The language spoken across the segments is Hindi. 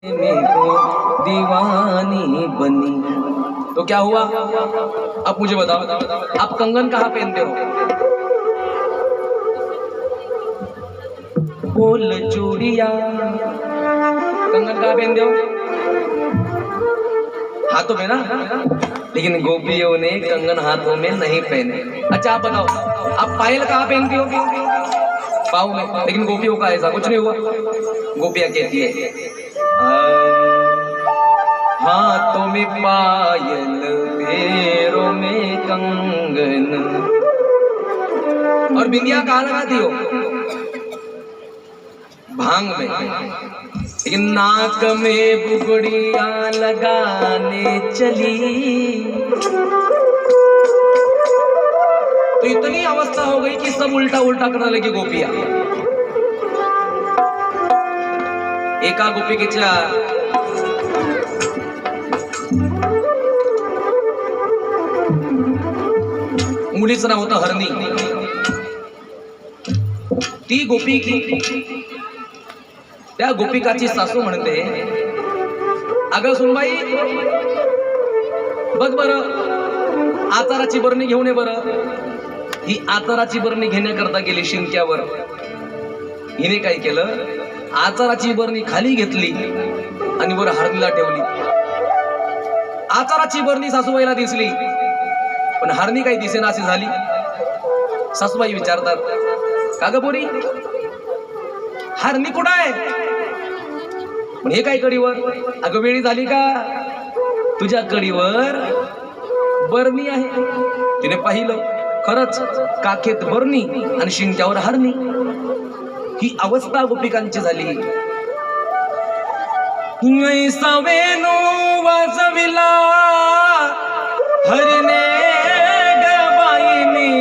में तो दीवानी बनी। तो क्या हुआ? अब मुझे बताओ, आप कंगन कहाँ पहनते हो? बोल चूड़िया, कंगन कहाँ पहनते हो? हाथों में ना। लेकिन गोपियों ने कंगन हाथों में नहीं पहने। अच्छा आप बताओ, आप पायल कहाँ पहनती हो? पाँव में। लेकिन गोपियों का ऐसा कुछ नहीं हुआ। गोपियां कहती है हाथों में पायल, पैरों में कंगन, और बिंदिया कहाँ लगाती हो? भांग में। लेकिन नाक में बुगड़िया लगाने चली तो इतनी अवस्था हो गई कि सब उल्टा उल्टा करने लगी गोपियां। एका गोपिकेच्या मुलीचं नाव होतं हरणी। ती गोपी की त्या गोपिकाची सासू म्हणते, अगं सुनबाई बघ बरं, आचाराची बरणी घेऊन ये बरं। ही आचाराची बरणी घेण्याकरता गेली शिंक्यावर। हिने काय केलं, आचाराची बरणी खाली घेतली आणि वर हरणीला ठेवली। आचाराची बरणी सासूबाईला दिसली पण हरणी काही दिसेनाशी झाली। सासूबाई विचारतात, का ग पोरी, हरणी कुठं आहे? पण हे काय कडीवर? अगं वेळी झाली का, तुझ्या कडीवर बरणी आहे। तिने पाहिलं, खरंच काखेत बरणी आणि शिंक्यावर हरणी। ही अवस्था गोपिकांची झाली। ऐसा वेणू वाजविला हरणे गबाईनी,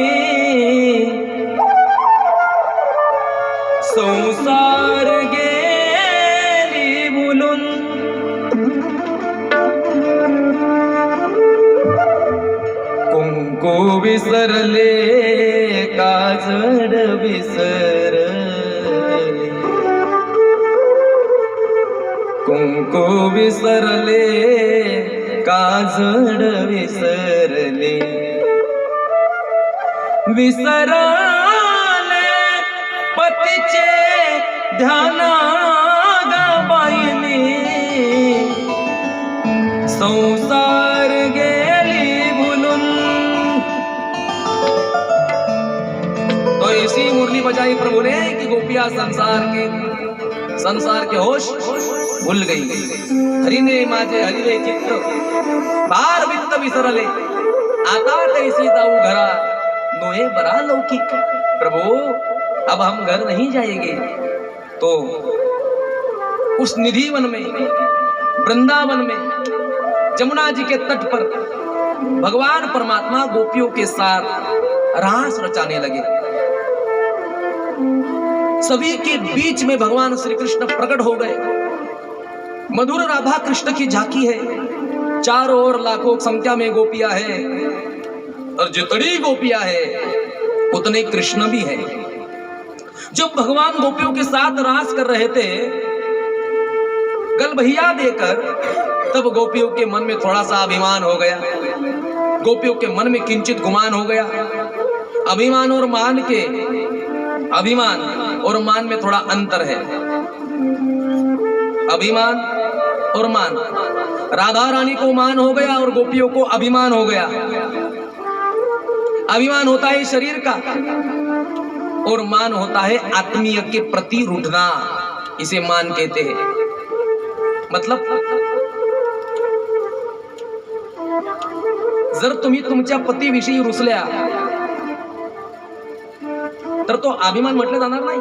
संसार गेली बोलून। कुंकू विसरले काजळ विसरले, कुंकू विसरले काजळ विसरले, विसरले पतीचे ध्यान गबाईनी, संसार गेली भुलून। तो ऐसी मुरली बजाई प्रभु ने कि गोपियां संसार के होश भूल गई। हरिने माझे हरिले चित्त, फार वित्त विसरले, आता कैसी जाऊ घरा, नोहे बरा लौकिक। प्रभु अब हम घर नहीं जाएंगे। तो उस निधि वन में, वृंदावन में, जमुना जी के तट पर भगवान परमात्मा गोपियों के साथ रास रचाने लगे। सभी के बीच में भगवान श्री कृष्ण प्रकट हो गए। मधुर राधा कृष्ण की झांकी है। चारों ओर लाखों संख्या में गोपियां हैं, और जितनी गोपियां हैं उतने कृष्ण भी है। जब भगवान गोपियों के साथ रास कर रहे थे, गलबहिया देकर, तब गोपियों के मन में थोड़ा सा अभिमान हो गया। गोपियों के मन में किंचित गुमान हो गया। अभिमान और मान में थोड़ा अंतर है। अभिमान और मान, राधा रानी को मान हो गया और गोपियों को अभिमान हो गया। अभिमान होता है शरीर का और मान होता है आत्मीय के प्रति रूठना, इसे मान कहते हैं। मतलब जर तुम्ही तुमच्या पतीविषयी रुसल्या तर तो अभिमान म्हटलं जाणार नाही,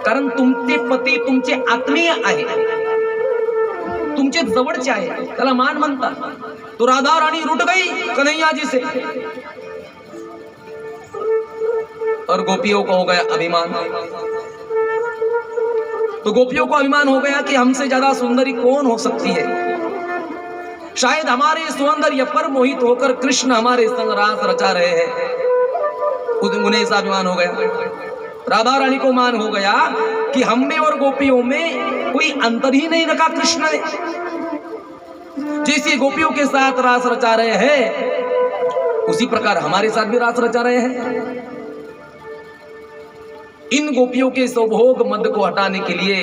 कारण तुमचे पती तुमचे आत्मीय आहे, तुमचे जवळचे आहे, त्याला मान म्हणतात। तो राधा रानी रूठ गई कन्हैया जी से, और गोपियों को हो गया अभिमान। तो गोपियों को अभिमान हो गया कि हमसे ज्यादा सुंदरी कौन हो सकती है। शायद हमारे सौंदर्य पर मोहित होकर कृष्ण हमारे संग रास रचा रहे हैं। उन्हें ऐसा अभिमान हो गया। राधा रानी को मान हो गया कि हम में और गोपियों में कोई अंतर ही नहीं रखा कृष्ण ने। जैसे गोपियों के साथ रास रचा रहे हैं उसी प्रकार हमारे साथ भी रास रचा रहे हैं। इन गोपियों के सौभोग मद को हटाने के लिए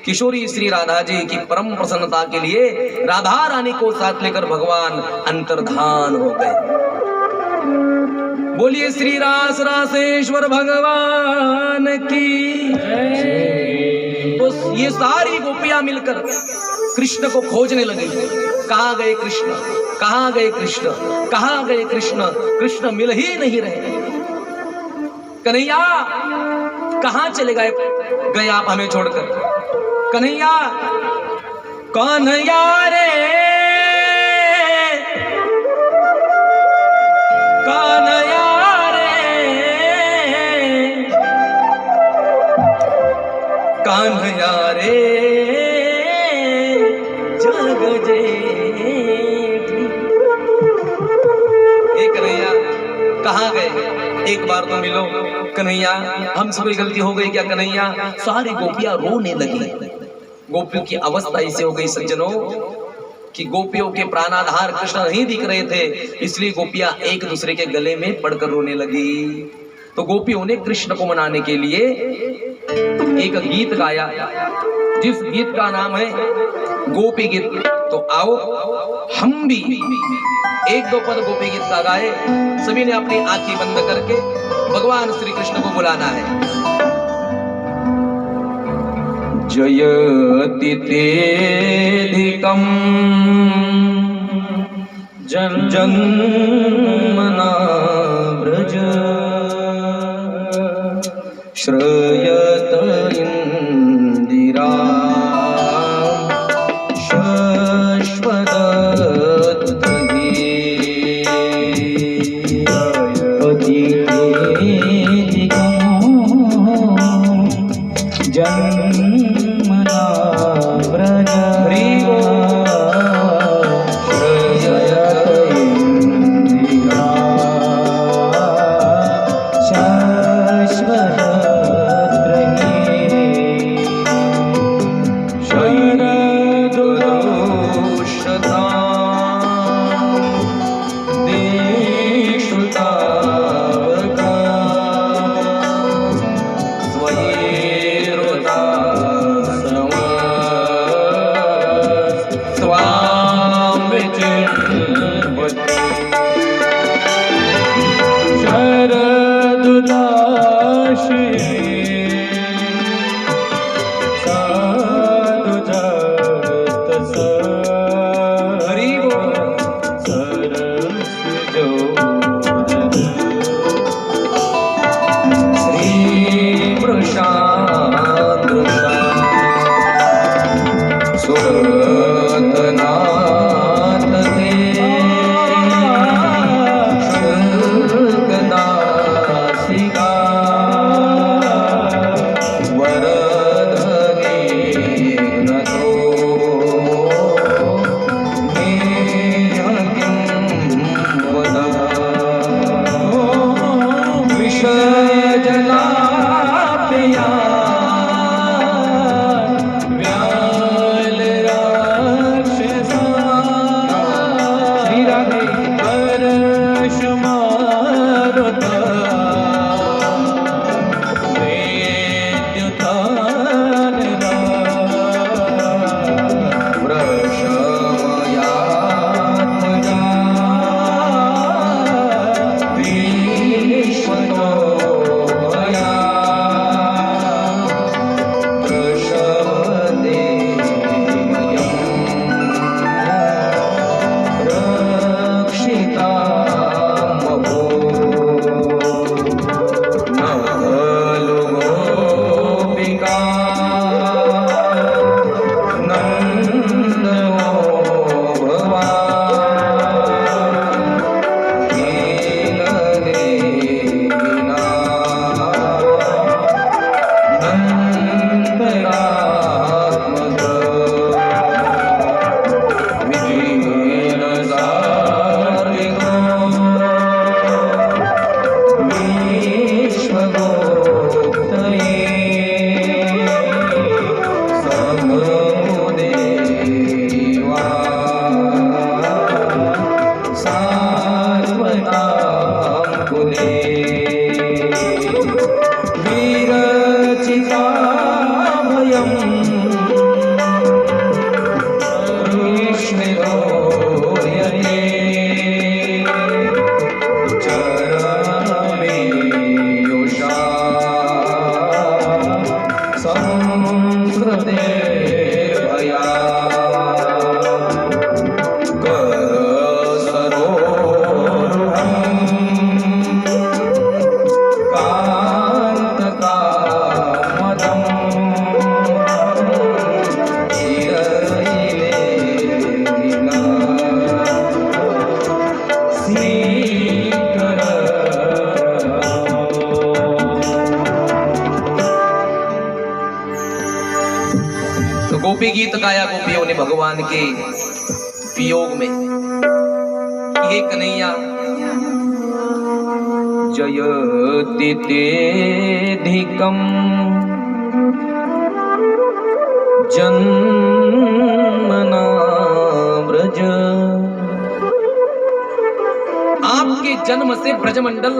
किशोरी श्री राधा जी की परम प्रसन्नता के लिए राधा रानी को साथ लेकर भगवान अंतर्धान हो गए। बोलिए श्री रास रासेश्वर भगवान की। तो ये सारी गोपियां मिलकर कृष्ण को खोजने लगी। कहां गए कृष्ण, कहां गए कृष्ण, कहां गए कृष्ण, कृष्ण मिल ही नहीं रहे। कन्हैया कहां चले गए आप हमें छोड़कर? कन्हैया, कन्हैया रे कन्हैया रे, कन्हैया रे जग जेठी। कन्हैया कहां गए? एक बार तो मिलो कन्हैया, हमसे कोई गलती हो गई क्या कन्हैया? सारी गोपियां रोने लगी। गोपियों की अवस्था ऐसे हो गई सज्जनों कि गोपियों के प्राणाधार कृष्ण नहीं दिख रहे थे, इसलिए गोपियां एक दूसरे के गले में पड़कर रोने लगी। तो गोपियों ने कृष्ण को मनाने के लिए एक गीत गाया, जिस गीत का नाम है गोपी गीत। तो आओ हम भी एक दो पद गोपी गीत का गाए। सभी ने अपनी आंखें बंद करके भगवान श्री कृष्ण को बुलाना है। जयति तेधिकम् जन्मना व्रज श्रयत इंदिरा गोपियों ने भगवान के वियोग में ये कन्हैया जयति तेधिकम जन्मना ब्रज। आपके जन्म से ब्रजमंडल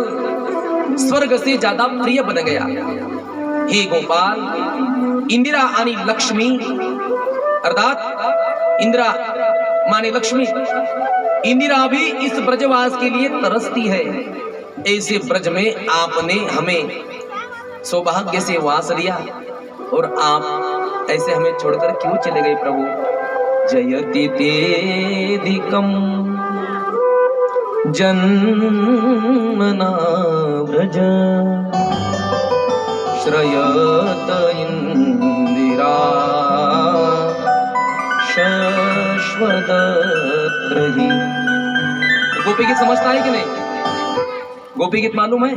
स्वर्ग से ज्यादा प्रिय बन गया। हे गोपाल, इंदिरा आनी लक्ष्मी अर्थात इंदिरा माने लक्ष्मी, इंदिरा भी इस ब्रजवास के लिए तरसती है। ऐसे ब्रज में आपने हमें सौभाग्य से वास दिया और आप ऐसे हमें छोड़कर क्यों चले गए प्रभु? जयति तेधिकम जन्मना ब्रज श्रयत इंदिरा शश्वदत्रहि। गोपी गीत समझता है कि नहीं? गोपी गीत मालूम है?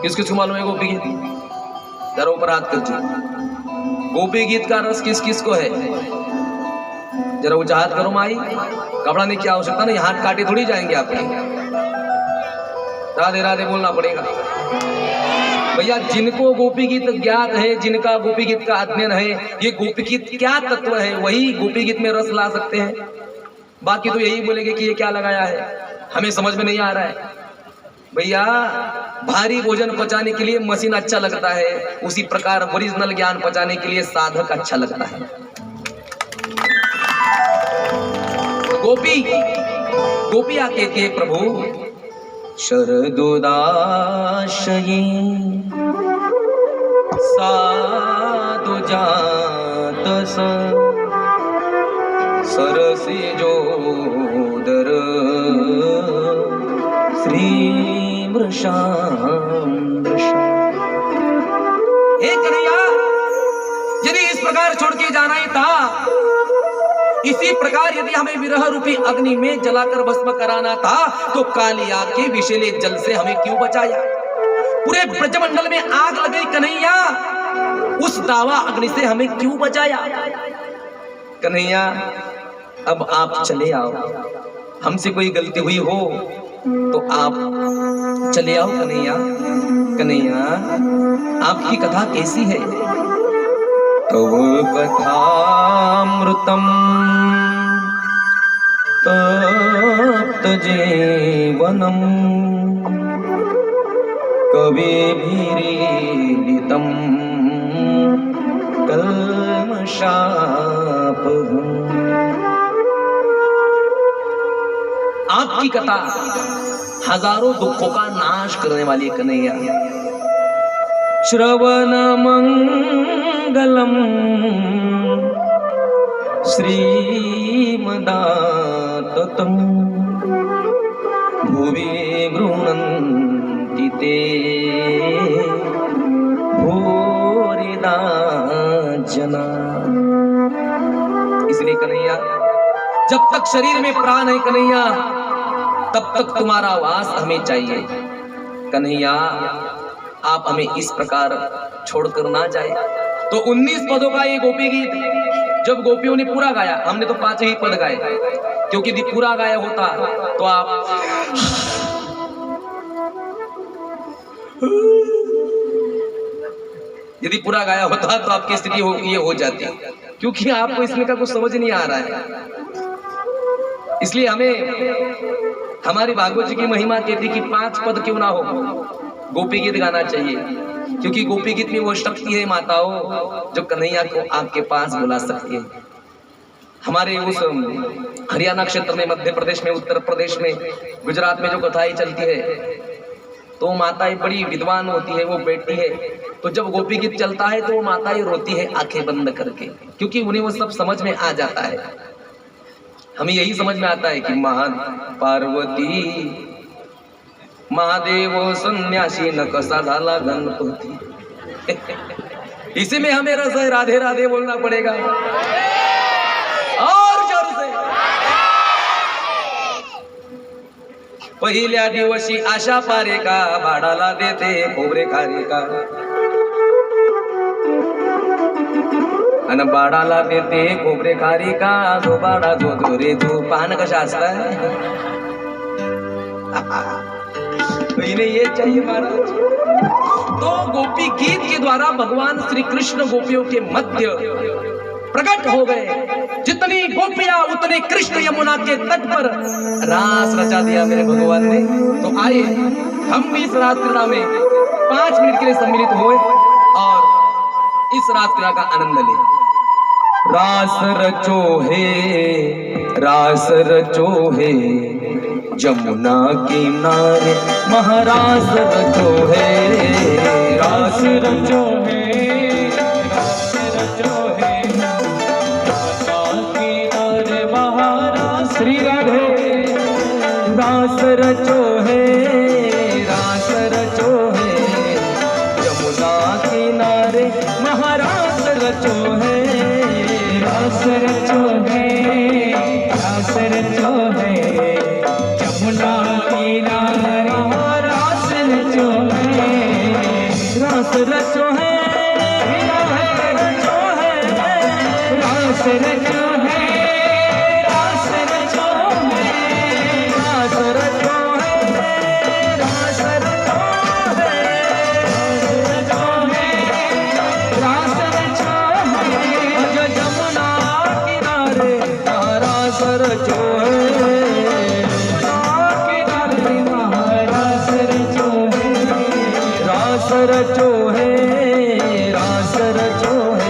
किस किस को मालूम है गोपी गीत? जरा ऊपर हाथ कर। गोपी गीत का रस किस किस को है? जरा उजाहत करो माई। कपड़ा नहीं क्या आवश्यकता नहीं, हाथ काटे थोड़ी जाएंगे आपके। राधे राधे बोलना पड़ेगा भैया। जिनको गोपी गीत ज्ञात है, जिनका गोपी गीत का अध्ययन है, ये गोपी गीत क्या तत्व है, वही गोपी गीत में रस ला सकते हैं। बाकी तो यही बोलेंगे कि ये क्या लगाया है, हमें समझ में नहीं आ रहा है। भैया भारी भोजन पचाने के लिए मशीन अच्छा लगता है, उसी प्रकार ओरिजिनल ज्ञान पचाने के लिए साधक अच्छा लगता है। गोपिया कहती है प्रभु शरदोदाशयी साधु जात सरसी जोदर श्री हे कन्हैया, यदि इस प्रकार छोड़ के जाना ही था, इसी प्रकार यदि हमें विरह रूपी अग्नि में जलाकर भस्म कराना था, तो कालिया के विषैले जल से हमें क्यों बचाया? पूरे ब्रजमंडल में आग लग गई कन्हैया, उस दावा अग्नि से हमें क्यों बचाया? कन्हैया अब आप चले आओ, हमसे कोई गलती हुई हो तो आप चले आओ कन्हैया। कन्हैया आपकी कथा कैसी है? तव कथामृतम तप्त जीवनम कविभिरीडितम कल्मषापहम्। आपकी कथा हजारों दुखों का नाश करने वाली कन्हैया। श्रवण मंगलम श्रीमदाततम भुवि गृह्णन्ति ते भूरिदा जना। इसलिए कन्हैया जब तक शरीर में प्राण है कन्हैया, तब तक तुम्हारा वास हमें चाहिए। कन्हैया आप हमें इस प्रकार छोड़कर ना जाए। तो 19 पदों का ये गोपी गीत जब गोपियों ने पूरा गाया, हमने तो 5 ही पद गाए, क्योंकि यदि पूरा गाया होता तो आप यदि पूरा गाया होता तो आपकी स्थिति ये हो जाती, क्योंकि आपको इसमें का कुछ समझ नहीं आ रहा है। इसलिए हमें हमारी भागवत जी की महिमा कहती कि 5 पद क्यों ना हो, गोपी गीत गाना चाहिए, क्योंकि गोपी गीत में वो शक्ति है माताओं जो कन्हैया को आपके पास बुला सकती है। हमारे उस हरियाणा क्षेत्र में, मध्य प्रदेश में, उत्तर प्रदेश में, गुजरात में जो कथाएं चलती है, तो माताएं बड़ी विद्वान होती है, वो बैठती है, तो जब गोपी गीत चलता है तो वो माताएं रोती है आंखें बंद करके, क्योंकि उन्हें वो सब समझ में आ जाता है। हमें यही समझ में आता है कि पार्वती महादेव सन्यासी न कसा झाला गणपति। इसी में हमें रस है, राधे राधे बोलना पड़ेगा और जोर से। पहिल्या दिवशी आशा पारे का भाडाला देते खोबरे खारे का। आणि बाळाला देते खोबरे खारी का जो बाळा जो रे तू पान कशा असताय इन्हें ये चाहिए महाराज। तो गोपी गीत के द्वारा भगवान श्री कृष्ण गोपियों के मध्य प्रकट हो गए। जितनी गोपियां उतने कृष्ण यमुना के तट पर रास रचा दिया मेरे भगवान ने। तो आइए हम भी इस रास क्रीड़ा में 5 मिनट के लिए सम्मिलित हुए और इस रास क्रीड़ा का आनंद ले। रास रचो है जमुना किनारे महारास रचो है। रास रचो है श्री राधे। रास रचो है जमुना किनारे महारास रचो है। रास रचो है जमुना किनारे महारास रचो है। रास रचो है रास रचो है।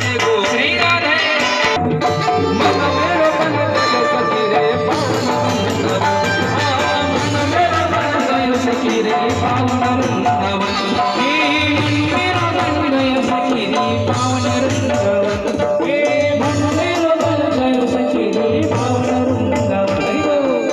ए गो श्री राधे मन मेरो बन गयो सखी रे पावन वृंदावन मन मेरो बन गयो सखी रे पावन वृंदावन हे मन मेरो बन गयो सखी रे पावन वृंदावन हे मन मेरो बन गयो सखी रे पावन वृंदावन हरि बोल।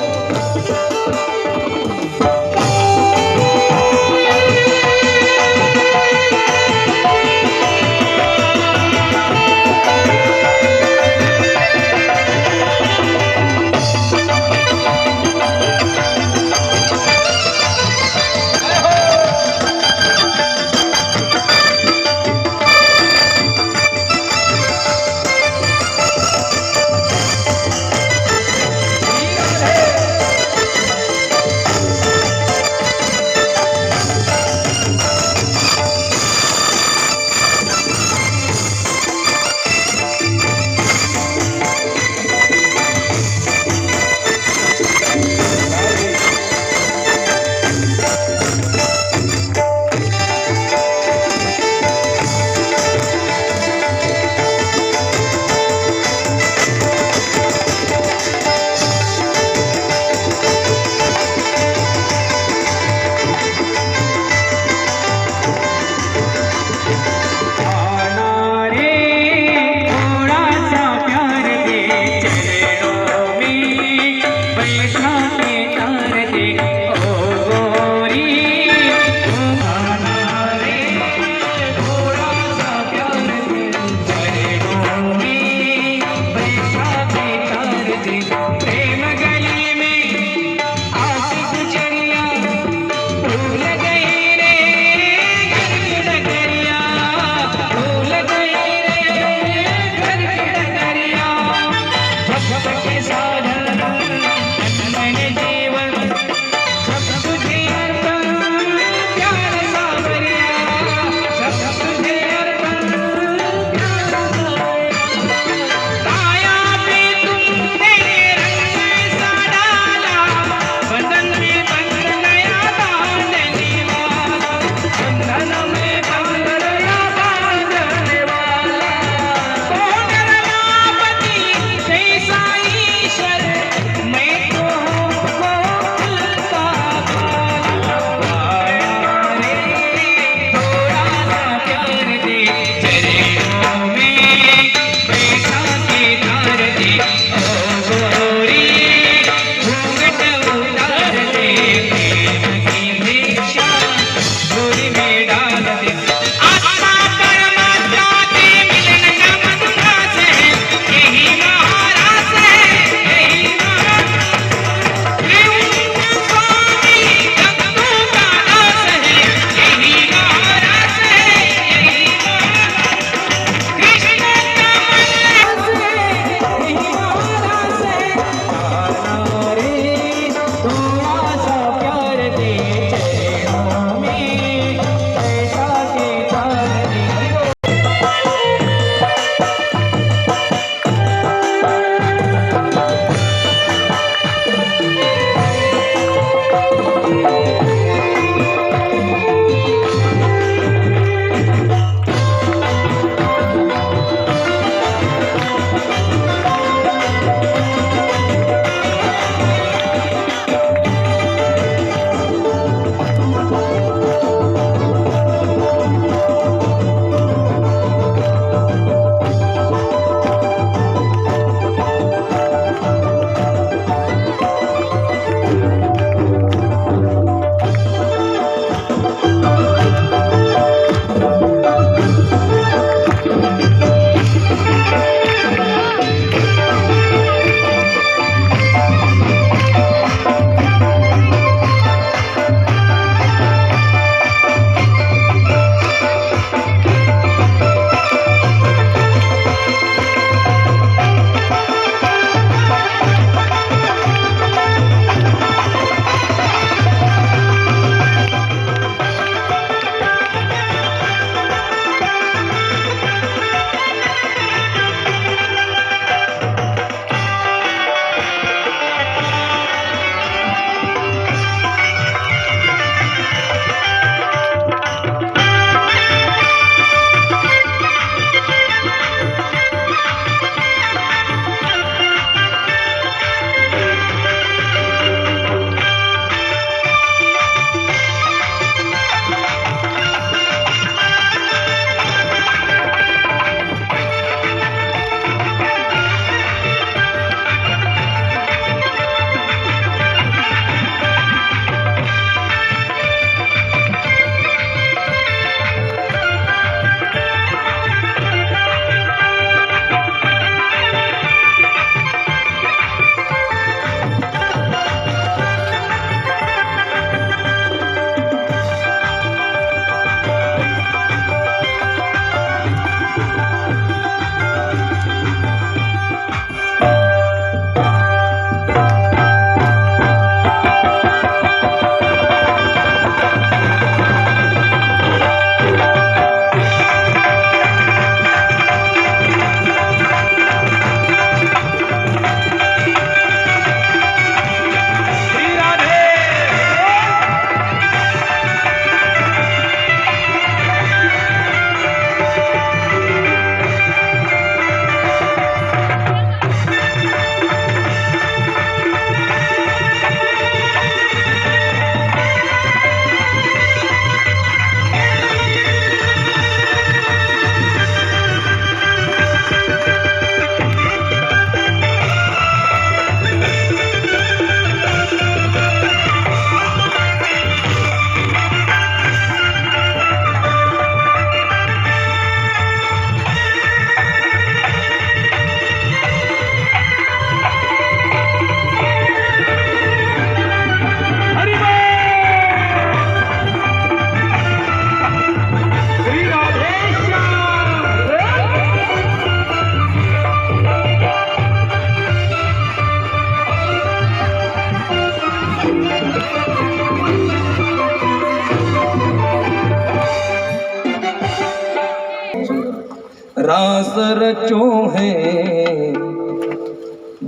रास रचो है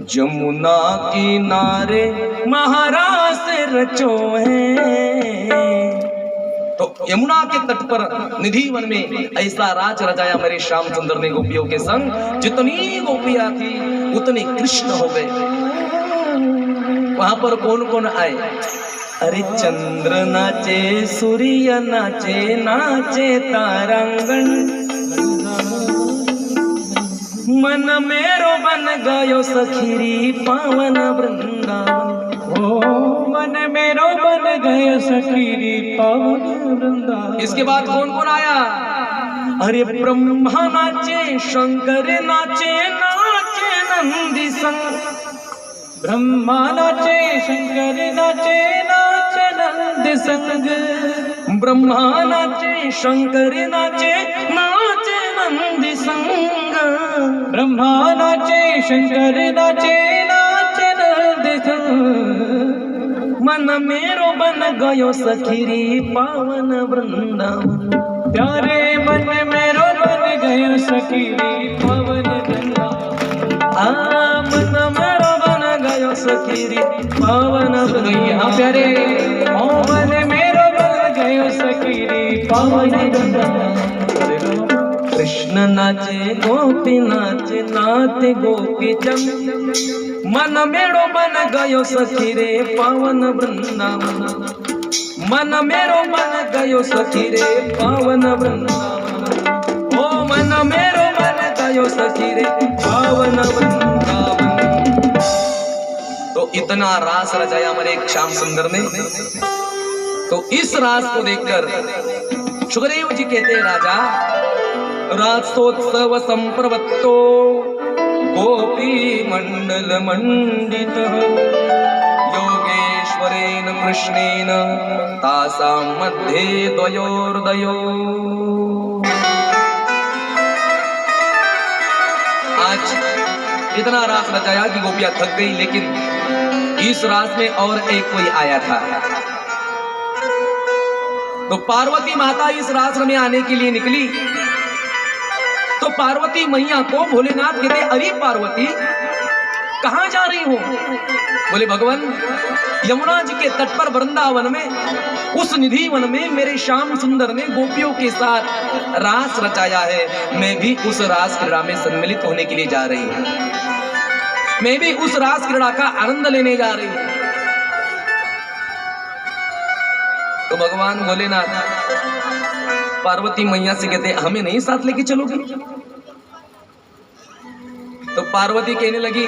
जमुना किनारे महारास रचो है। तो यमुना के तट पर निधि वन में ऐसा राज रचाया मेरे श्याम सुंदर ने गोपियों के संग। जितनी गोपियां थी उतने कृष्ण हो गए। वहां पर कौन कौन आए? अरे चंद्र नाचे, सूर्य नाचे, नाचे तारांगण, मन मेरो बन गयो सखीरी पावन वृंदावन। ओ मन मेरो बन गयो सखीरी पावन वृंदावन। इसके बाद कौन कौन आया? अरे ब्रह्मा नाचे, शंकर नाचे, नाचे नंदी संग। ब्रह्मा नाचे, शंकर नाचे, नाचे नंद संग। ब्रह्मा नाचे, शंकर नाचे, नाचे नंदी संग। ब्रह्मा नाचे, शंकर नाचे, नाचे नंद संग। मन मेरो बन गयो सखीरी पावन वृंदावन। प्यारे मन मेरो बन गयो सखीरी पावन वृंदावन। मन मेरो बन गयो सखीरी पावन वृंदावन। प्यारे ओ मन मेरो बन गयो सखीरी पावन वृंदावन। कृष्ण नाचे, गोपी नाचे, नाचे गोपी चंद। मन मेरो बन गयो सखी रे पावन वृंदावन। मन मेरो बन गयो सखी रे पावन वृंदावन। ओ मन मेरो बन गयो सखी रे पावन वृंदावन। तो इतना रास रचाया हमारे श्याम सुंदर ने। तो इस रास को देखकर सुखदेव जी कहते हैं, राजा रासोत्सव संप्रवत्तो गोपी मंडल मंडित योगेश्वरेण कृष्णेन तासां मध्ये द्वयोर्दयो। आज इतना रास रचाया कि गोपियां थक गई, लेकिन इस रास में और एक कोई आया था। तो पार्वती माता इस रास में आने के लिए निकली। तो पार्वती मैया को भोलेनाथ कहते, अरे पार्वती कहां जा रही हो? बोले भगवान, यमुना जी के तट पर वृंदावन में उस निधि वन में मेरे श्याम सुंदर ने गोपियों के साथ रास रचाया है। मैं भी उस रास क्रीड़ा में सम्मिलित होने के लिए जा रही हूं। मैं भी उस रास क्रीड़ा का आनंद लेने जा रही हूं। तो भगवान भोलेनाथ पार्वती मैया से कहते, हमें नहीं साथ लेके चलोगी? तो पार्वती कहने लगी,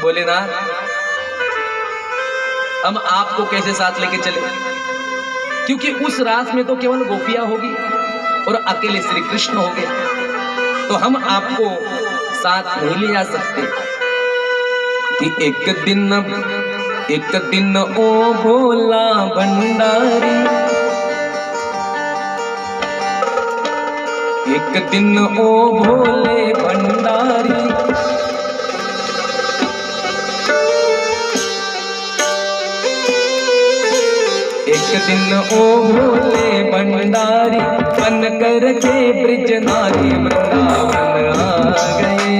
भोलेनाथ हम आपको कैसे साथ लेके चले? क्योंकि उस रास में तो केवल गोपियां होगी और अकेले श्री कृष्ण होंगे, तो हम आपको साथ नहीं ले जा सकते। कि एक दिन ओ भोला भंडारी, एक दिन ओ भोले भंडारी, एक दिन ओ भोले भंडारी बन कर के ब्रिज नारी वृंदावन आ गए,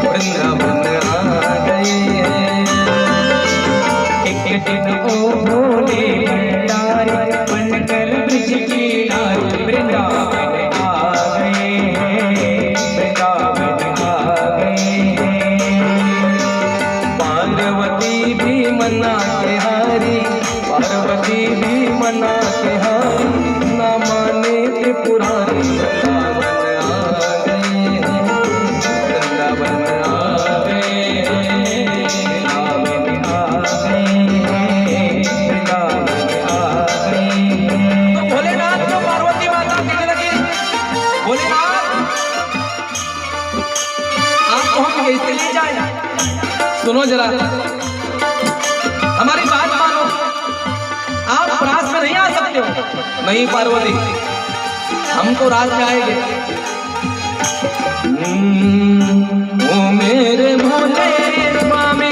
वृंदावन आ गए। एक दिन ओ भोले भंडारी बन कर ब्रिज की नारी वृंदावन मना के हारी, पार्वती भी मना के हारी, न माने त्रिपुरारी वृंदावन आ गए, वृंदावन आ गए, वृंदावन आ गए, वृंदावन आ गए। तो भोलेनाथ को पार्वती माता कहने लगी, भोलेनाथ आपको हम कैसे ले जाए? सुनो जरा, हमारी बात मानो, आप रास में नहीं आ सकते हो। नहीं पार्वती, हम तो रास में आएंगे। ओ मेरे भोले स्वामी,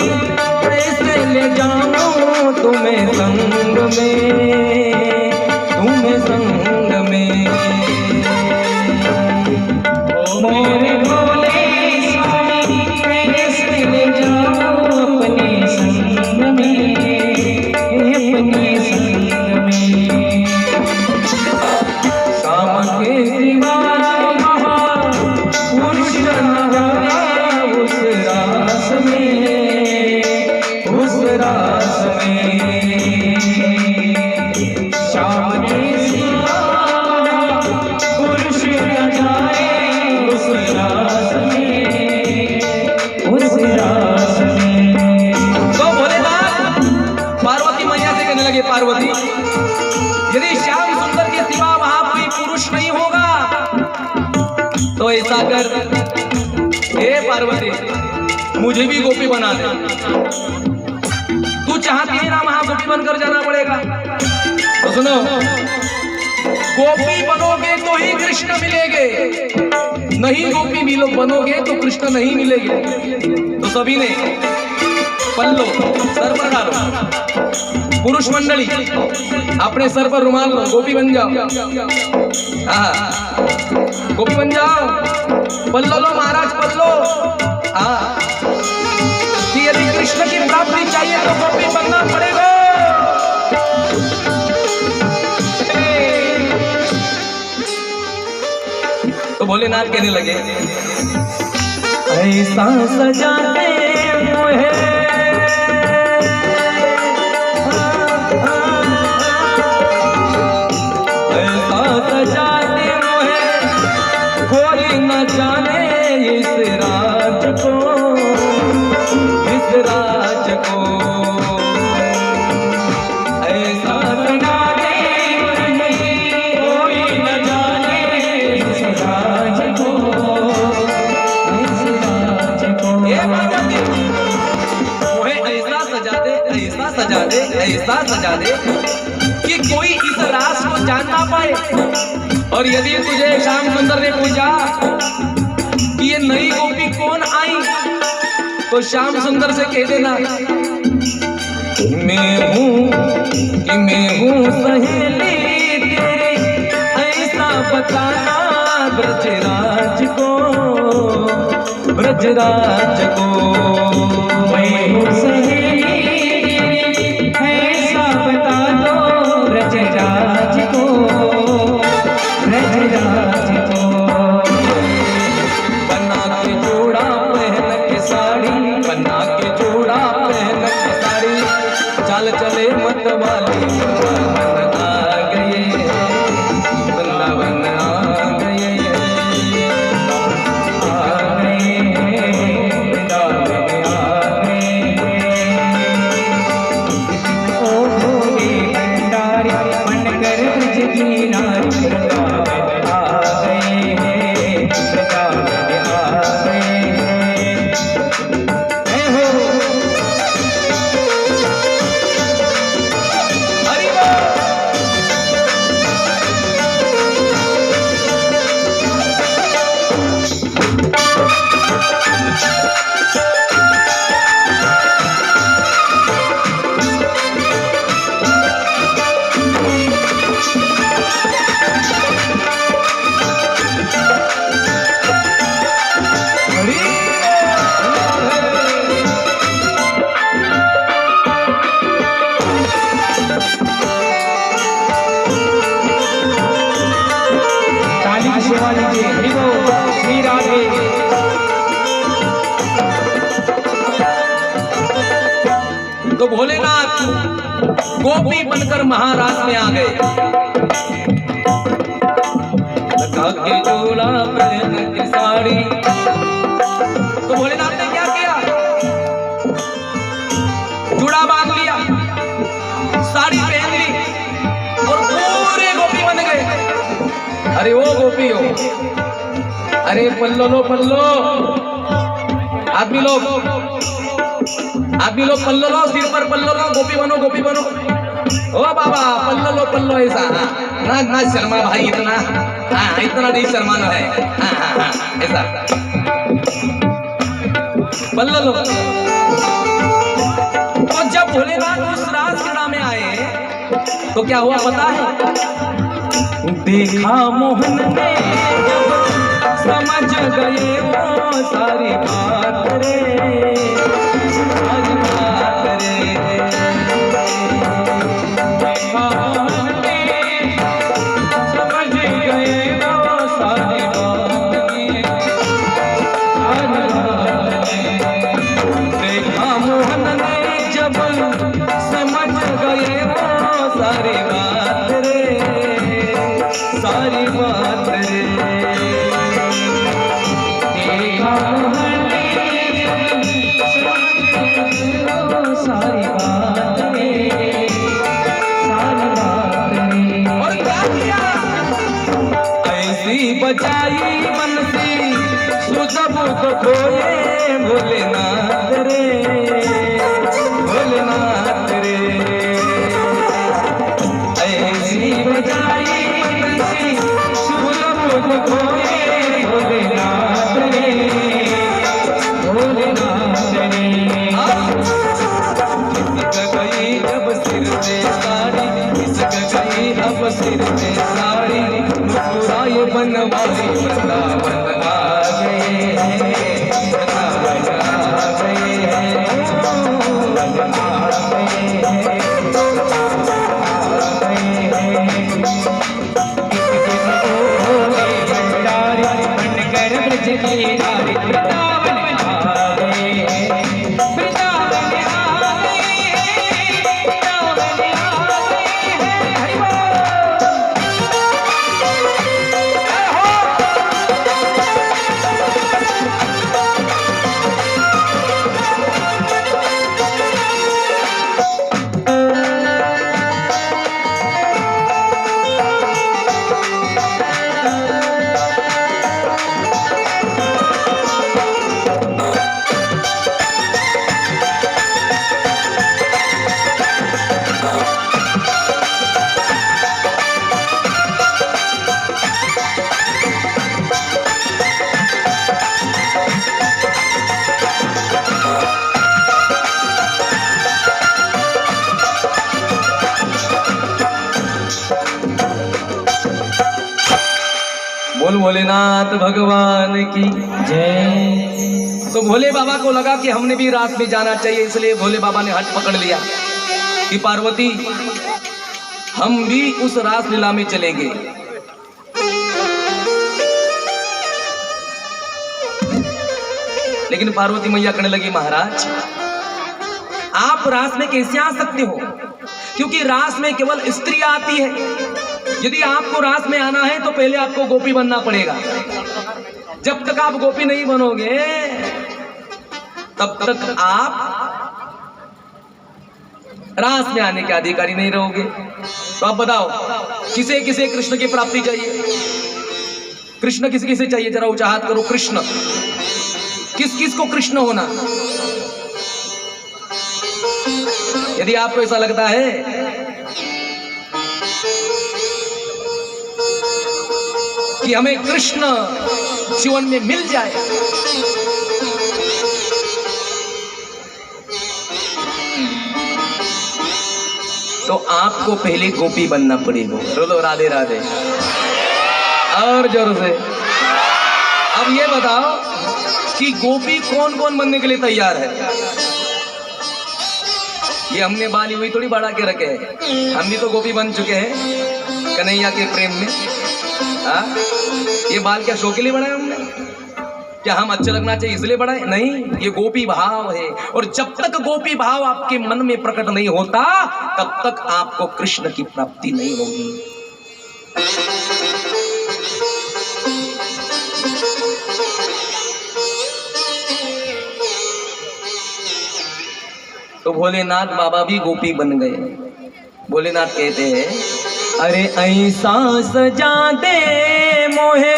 कैसे ले जाऊं तुम्हें संग में, तुम्हें संग में। मोरे भोले स्वामी कैसे ले जाऊं अपने संग में, अपने संग में। शाम के दीवाने महापुरुष नहाया उस रास में, उस रास में। शाम के पुरुष न जाए उस रास में, उस रास में। तो भोलेनाथ पार्वती मैया से कहने लगे, पार्वती यदि श्याम सुंदर के सिवा वहां कोई पुरुष नहीं होगा तो ऐसा कर, हे पार्वती मुझे भी गोपी बना दे। तू चाहती है ना वहां गोपी बनकर जाना पड़ेगा, तो सुनो, गोपी बनोगे तो ही कृष्ण मिलेंगे, नहीं गोपी मिलो बनोगे तो कृष्ण नहीं मिलेंगे। तो सभी ने पल्लो सर पर डालो, पुरुष मंडली अपने सर पर रुमाल लो, गोपी बन जाओ। हाँ गोपी बन जाओ, पल्लो लो महाराज, पल्लो। हाँ कि यदि कृष्ण की प्राप्ति चाहिए तो गोपी बनना पड़ेगा। तो भोलेनाथ कहने लगे, ऐसा सजा दे मोहे, ऐसा सजा दे मोहे कोई न जाने इस राज को, इस राज को। ऐसा सजा दे कोई न जाने इस राज को, इस राज को। हे पार्वती मोहे ऐसा सजा दे, ऐसा सजा दे, ऐसा सजा दे कि कोई इस राज को जान ना पाए। और यदि तुझे श्याम सुंदर ने पूछा कि ये नई गोपी कौन आई, तो श्याम सुंदर से कह देना मैं हूँ, कि मैं हूँ सहेली तेरी, ऐसा बताना ब्रजराज को, ब्रजराज को। मैं हूँ सहेली ऐसा बता दो ब्रजराज को, ब्रजराज को। बना के जोड़ा पहन के साड़ी, बना के जोड़ा पहन के साड़ी, चाल चले मत वाली वृंदावन आ गए, वृंदावन आ गए, आ गए वृंदावन आ गए। ओ भोले भंडारी बनकर ब्रज की नारी, वृंदावन आ गए, वृंदावन आ गए। जय हो हरि बोल। काली की सेवा लीजिए। हरि बोल, श्री राधे। तो भोलेनाथ गोपी बनकर महाराज में आ गए, लगा के जोड़ा पहन के साड़ी। तो भोलेनाथ ने क्या किया, जुड़ा बांध लिया, साड़ी पहन ली और पूरे गोपी बन गए। अरे वो गोपी हो, अरे पल्लो लो पल्लो, आदमी लोग पल्लो लो, सिर पर पल्लो लो, गोपी बनो, गोपी बनो। ओ बाबा पल्लो लो पल्लो, ऐसा ना ना शर्मा भाई, इतना इतना नहीं शर्माना है। ऐसा पल्लो लो। तो जब भोलेनाथ उस रासलीला में आए तो क्या हुआ पता है, देखा मोहन ने जब समझ गए वो सारी बात रे, सारी बात रे। मोहन में समझ गए वो सारी बात रे, सारी बात रे। देखा मोहन ने जब समझ गए वो सारी बात रे, सारी बात रे। देखा मोहन ने सारी बात रे, सारी बात रे। और क्या किया? ऐसी बचाई बंसी सुजब तो खोए भोलेनाथ रे, भोलेनाथ रे। ऐसी बचाई बंसी सुजब तो खोए भोलेनाथ रे, भोलेनाथ रे। खिसक गई जब सिर से साड़ी, खिसक गई अब सिर से साड़ी, मुस्कुराए बनवारी वृंदावन आ गए, वृंदावन आ गए, वृंदावन आ गए, आ गए। भंडारी बनकर ब्रज की नारी वृंदावन आ गए, वृंदावन आ गए, वृंदावन आ गए। हरि बोल। बोल भोलेनाथ भगवान की। जय। तो भोले बाबा को लगा कि हमने भी रास में जाना चाहिए, इसलिए भोले बाबा ने हट पकड़ लिया कि पार्वती हम भी उस रास लीला में चलेंगे। लेकिन पार्वती मैया कहने लगी महाराज आप रास में कैसे आ सकते हो, क्योंकि रास में केवल स्त्री आती है। यदि आपको रास में आना है तो पहले आपको गोपी बनना पड़ेगा। जब तक आप गोपी नहीं बनोगे तब तक आप रास में आने के अधिकारी नहीं रहोगे। तो आप बताओ किसे किसे कृष्ण की प्राप्ति चाहिए? कृष्ण किस किसे चाहिए? जरा ऊंचा हाथ करो। कृष्ण किस किस को कृष्ण होना? यदि आपको ऐसा लगता है कि हमें कृष्ण जीवन में मिल जाए, तो आपको पहले गोपी बनना पड़ेगा। बोलो राधे राधे और जोर से। अब ये बताओ कि गोपी कौन कौन बनने के लिए तैयार है? ये हमने बाली हुई थोड़ी बढ़ा के रखे हैं, हम भी तो गोपी बन चुके हैं कन्हैया के प्रेम में। हाँ? ये बाल क्या शो के लिए बढ़ाए हमने? क्या हम अच्छा लगना चाहिए इसलिए बढ़ाए? नहीं, ये गोपी भाव है। और जब तक गोपी भाव आपके मन में प्रकट नहीं होता तब तक आपको कृष्ण की प्राप्ति नहीं होगी। तो भोलेनाथ बाबा भी गोपी बन गए। भोलेनाथ कहते हैं अरे ऐसा सजा दे मोहे,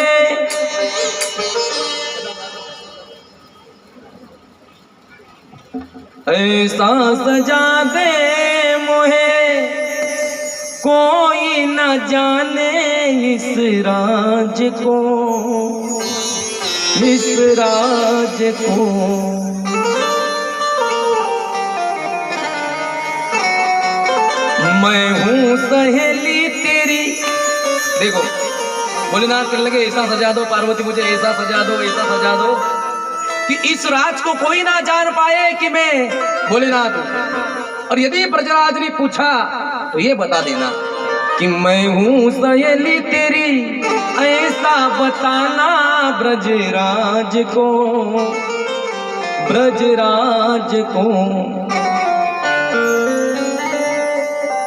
ऐसा सजा दे मोहे, कोई न जाने इस राज को, इस राज को। मैं हूँ सहेली तेरी। देखो भोलेनाथ कहने लगे ऐसा सजा दो पार्वती, मुझे ऐसा सजा दो, ऐसा सजा दो कि इस राज को कोई ना जान पाए कि मैं भोलेनाथ हूं। और यदि ब्रजराज ने पूछा तो ये बता देना कि मैं हूं सहेली तेरी, ऐसा बताना ब्रजराज को, ब्रजराज को।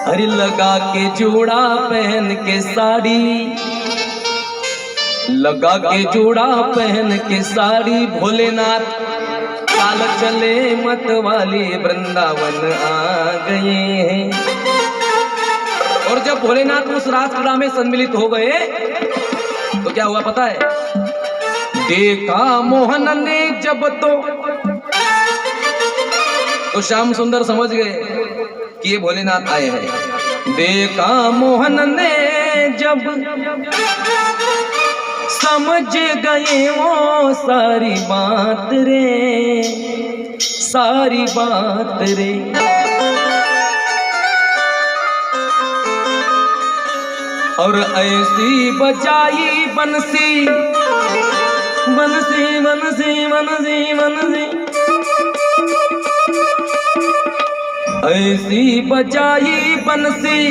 अरे लगा के जोड़ा पहन के साड़ी, लगा के जोड़ा पहन के साड़ी, भोलेनाथ चाल चले मत वाली वृंदावन आ गए हैं। और जब भोलेनाथ उस राजपुरा में सम्मिलित हो गए तो क्या हुआ पता है? देखा मोहन ने जब तो श्याम सुंदर समझ गए कि ये भोलेनाथ आए हैं। देखा मोहन ने जब समझ गए वो सारी बात रे, सारी बात रे। और ऐसी बजाई बंसी, बंसी बंसी बंसी बंसी, ऐसी बजाई बंसी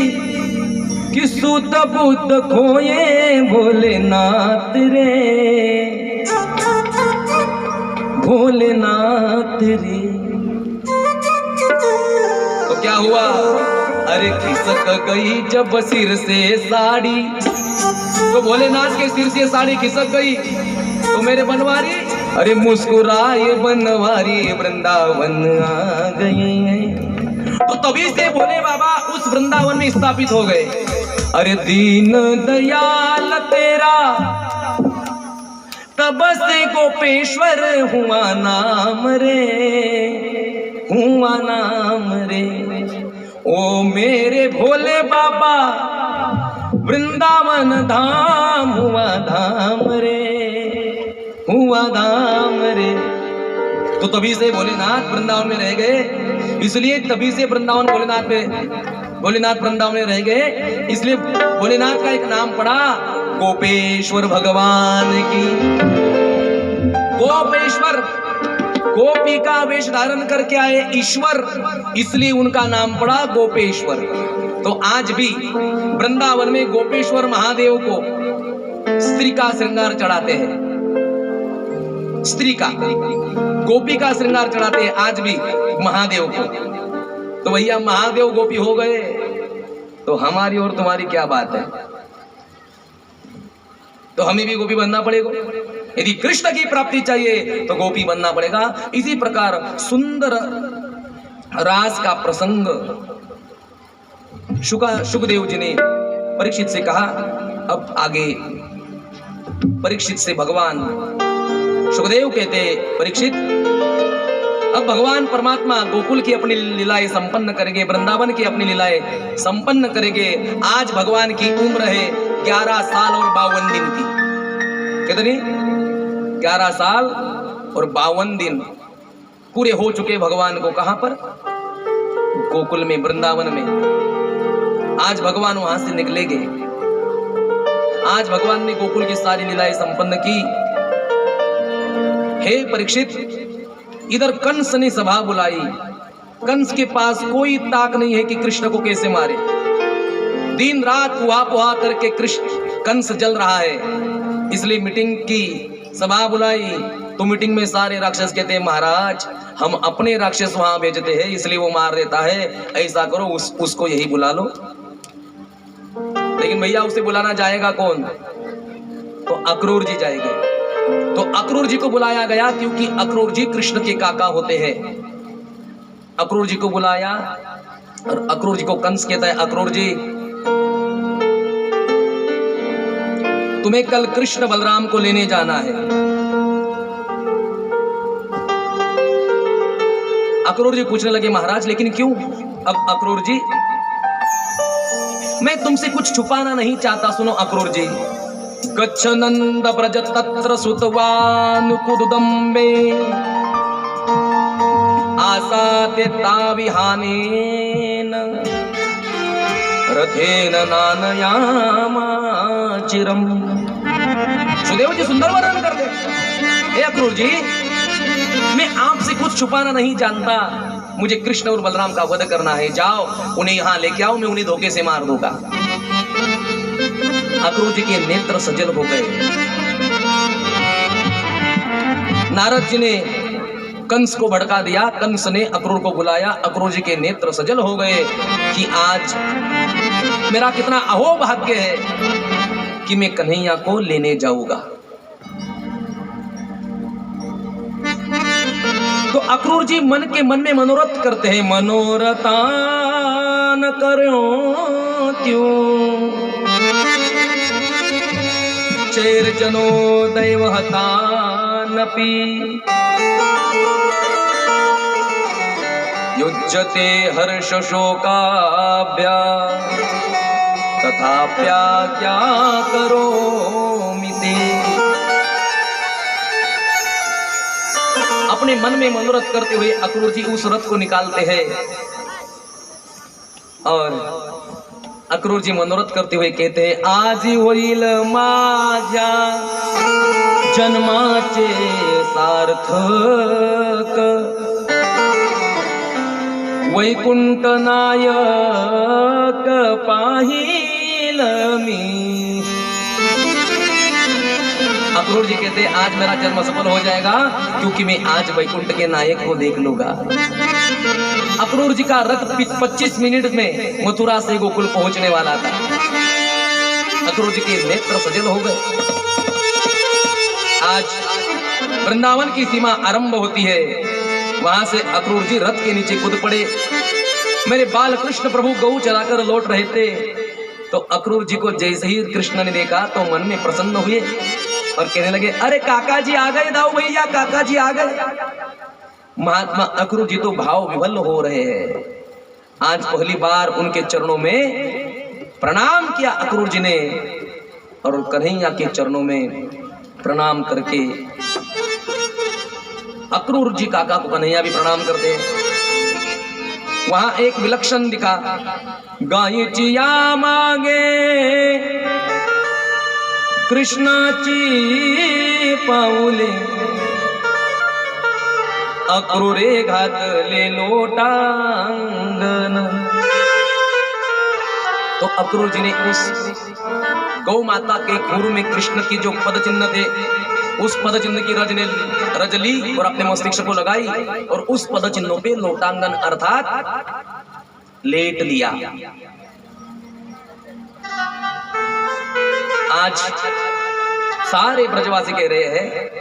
कि सुध बुद्ध खोए भोलेनाथ रे, भोलेनाथ रे। तो क्या हुआ? अरे खिसक गई जब सिर से साड़ी, तो भोलेनाथ के सिर से साड़ी खिसक गई तो मेरे बनवारी, अरे मुस्कुराए बनवारी वृंदावन आ गए हैं। तो तभी से भोले बाबा उस वृंदावन में स्थापित हो गए। अरे दीन दयाल तेरा तब से गोपेश्वर हुआ नाम रे, हुआ नाम रे। ओ मेरे भोले बाबा वृंदावन धाम हुआ धाम रे, हुआ धाम रे। तो तभी से भोलेनाथ वृंदावन में रह गए, इसलिए तभी से वृंदावन भोलेनाथ में, भोलेनाथ वृंदावन में रह गए, इसलिए भोलेनाथ का एक नाम पड़ा गोपेश्वर भगवान की। गोपेश्वर, गोपी का वेश धारण करके आए ईश्वर, इसलिए उनका नाम पड़ा गोपेश्वर। तो आज भी वृंदावन में गोपेश्वर महादेव को स्त्री का श्रृंगार चढ़ाते हैं, स्त्री का, गोपी का श्रृंगार चढ़ाते हैं आज भी महादेव को। तो भैया महादेव गोपी हो गए तो हमारी और तुम्हारी क्या बात है? तो हमें भी गोपी बनना पड़ेगा। यदि कृष्ण की प्राप्ति चाहिए तो गोपी बनना पड़ेगा। इसी प्रकार सुंदर रास का प्रसंग सुखदेव जी ने परीक्षित से कहा। अब आगे परीक्षित से भगवान सुखदेव कहते, परीक्षित अब भगवान परमात्मा गोकुल की अपनी लीलाएं संपन्न करेंगे, वृंदावन की अपनी लीलाएं संपन्न करेंगे। आज भगवान की उम्र है 11 साल और 52 दिन की। कितनी? 11 साल और 52 दिन पूरे हो चुके भगवान को। कहां पर? गोकुल में, वृंदावन में। आज भगवान वहां से निकलेंगे। आज भगवान ने गोकुल की सारी लीलाएं संपन्न की। हे परीक्षित, इधर कंस ने सभा बुलाई। कंस के पास कोई ताक नहीं है कि कृष्ण को कैसे मारे। दिन रात हुआ पुहा करके कृष्ण कंस जल रहा है, इसलिए मीटिंग की, सभा बुलाई। तो मीटिंग में सारे राक्षस कहते हैं महाराज हम अपने राक्षस वहां भेजते हैं इसलिए वो मार देता है, ऐसा करो उसको यही बुला लो। लेकिन भैया उसे बुलाना जाएगा कौन? तो अक्रूर जी जाएंगे। तो अक्रूर जी को बुलाया गया क्योंकि अक्रूर जी कृष्ण के काका होते हैं। अक्रूर जी को बुलाया और अक्रूर जी को कंस कहता है, अक्रूर जी तुम्हें कल कृष्ण बलराम को लेने जाना है। अक्रूर जी पूछने लगे महाराज लेकिन क्यों? अब अक्रूर जी, मैं तुमसे कुछ छुपाना नहीं चाहता, सुनो अक्रूर जी। गच्छ नंद ब्रज तत्र सुतवानुकुदुदम्बे आसाते ताविहानेन रथेन नानयामा चिरम्। वसुदेव जी सुंदर वर्णन करते हे अक्रूर जी, मैं आपसे कुछ छुपाना नहीं जानता, मुझे कृष्ण और बलराम का वध करना है, जाओ उन्हें यहां लेके आओ, मैं उन्हें धोखे से मार दूंगा। अक्रूर जी के नेत्र सजल हो गए। नारद जी ने कंस को भड़का दिया, कंस ने अक्रूर को बुलाया, अक्रूर जी के नेत्र सजल हो गए कि आज मेरा कितना अहोभाग्य है कि मैं कन्हैया को लेने जाऊंगा। तो अक्रूर जी मन के मन में मनोरथ करते हैं, मनोरथा न करो त्यों चेर जनो दैवहता नपि युज्यते हर्ष शोकाभ्या तथाप्याज्ञा करोमि ते। अपने मन में मनोरथ करते हुए अक्रूर जी उस रथ को निकालते हैं और अक्रूर जी मनोरथ करते हुए कहते हैं, आज होईल माझ्या जन्माचे सार्थक वैकुंठ नायक पाहिल मी। अक्रूर जी कहते हैं, आज मेरा जन्म सफल हो जाएगा क्योंकि मैं आज वैकुंठ के नायक को देख लूंगा। अक्रूर जी का रथ 25 मिनट में मथुरा से गोकुल पहुंचने वाला था। अक्रूर जी के नेत्र सजल हो गए। आज वृंदावन की सीमा आरंभ होती है, वहां से अक्रूर जी रथ के नीचे कूद पड़े। मेरे बाल कृष्ण प्रभु गऊ चराकर लौट रहे थे, तो अक्रूर जी को जैसे ही कृष्ण ने देखा तो मन में प्रसन्न हुए और कहने लगे, अरे काका जी आ गए, दाऊ भैया काका जी आ गए। महात्मा अक्रूर जी तो भाव विभल हो रहे हैं। आज पहली बार उनके चरणों में प्रणाम किया अक्रूर जी ने और कन्हैया के चरणों में प्रणाम करके अक्रूर जी काका को कन्हैया भी प्रणाम करते हैं। वहां एक विलक्षण दिखा, गायीचिया मागे कृष्णाची पाऊले अक्रूरे घातले लोटांगण। तो अक्रूर जी ने उस गौ माता के खूर में कृष्ण की जो पद चिन्ह थे, उस पद चिन्ह की रज ली और अपने मस्तिष्क को लगाई और उस पद चिन्हों पे लोटांगन अर्थात लेट लिया। आज सारे ब्रजवासी कह रहे हैं